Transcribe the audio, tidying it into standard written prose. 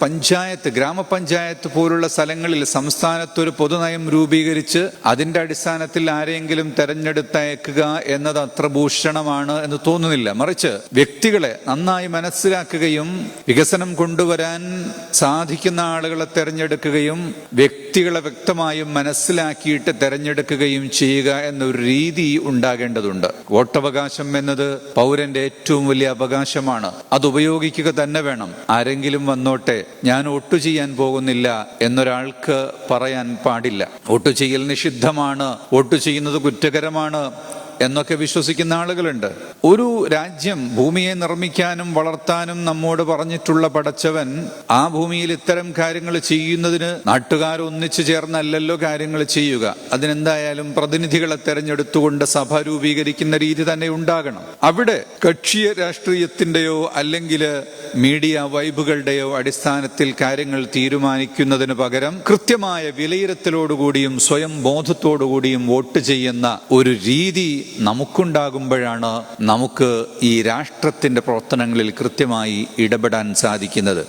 പഞ്ചായത്ത്, ഗ്രാമപഞ്ചായത്ത് പോലുള്ള സ്ഥലങ്ങളിൽ സംസ്ഥാനത്തൊരു പൊതുനയം രൂപീകരിച്ച് അതിന്റെ അടിസ്ഥാനത്തിൽ ആരെങ്കിലും തെരഞ്ഞെടുത്തയക്കുക എന്നത് അത്ര ഭൂഷണമാണ് എന്ന് തോന്നുന്നില്ല. മറിച്ച് വ്യക്തികളെ നന്നായി മനസ്സിലാക്കുകയും വികസനം കൊണ്ടുവരാൻ സാധിക്കുന്ന ആളുകളെ തെരഞ്ഞെടുക്കുകയും വ്യക്തികളെ വ്യക്തമായും മനസ്സിലാക്കിയിട്ട് തെരഞ്ഞെടുക്കുകയും ചെയ്യുക എന്നൊരു രീതി ഉണ്ടാകേണ്ടതുണ്ട്. വോട്ടവകാശം എന്നത് പൗരന്റെ ഏറ്റവും വലിയ അവകാശമാണ്. അത് ഉപയോഗിക്കുക തന്നെ വേണം. ആരെങ്കിലും വന്നോട്ടെ, ഞാൻ വോട്ട് ചെയ്യാൻ പോകുന്നില്ല എന്നൊരാൾക്ക് പറയാൻ പാടില്ല. വോട്ട് ചെയ്യൽ നിഷിദ്ധമാണ്, വോട്ട് ചെയ്യുന്നത് കുറ്റകരമാണ് എന്നൊക്കെ വിശ്വസിക്കുന്ന ആളുകളുണ്ട്. ഒരു രാജ്യം ഭൂമിയെ നിർമ്മിക്കാനും വളർത്താനും നമ്മോട് പറഞ്ഞിട്ടുള്ള പടച്ചവൻ ആ ഭൂമിയിൽ ഇത്തരം കാര്യങ്ങൾ ചെയ്യുന്നതിന് നാട്ടുകാർ ഒന്നിച്ചു ചേർന്നല്ലല്ലോ കാര്യങ്ങൾ ചെയ്യുക. അതിനെന്തായാലും പ്രതിനിധികളെ തെരഞ്ഞെടുത്തുകൊണ്ട് സഭ രൂപീകരിക്കുന്ന രീതി തന്നെ ഉണ്ടാകണം. അവിടെ കക്ഷിയ രാഷ്ട്രീയത്തിന്റെയോ അല്ലെങ്കിൽ മീഡിയ വൈബുകളുടെയോ അടിസ്ഥാനത്തിൽ കാര്യങ്ങൾ തീരുമാനിക്കുന്നതിന് പകരം കൃത്യമായ വിലയിരുത്തലോടുകൂടിയും സ്വയം ബോധത്തോടുകൂടിയും വോട്ട് ചെയ്യുന്ന ഒരു രീതി നമുക്കുണ്ടാകുമ്പോഴാണ് നമുക്ക് ഈ രാഷ്ട്രത്തിന്റെ പ്രവർത്തനങ്ങളിൽ കൃത്യമായി ഇടപെടാൻ സാധിക്കുന്നത്.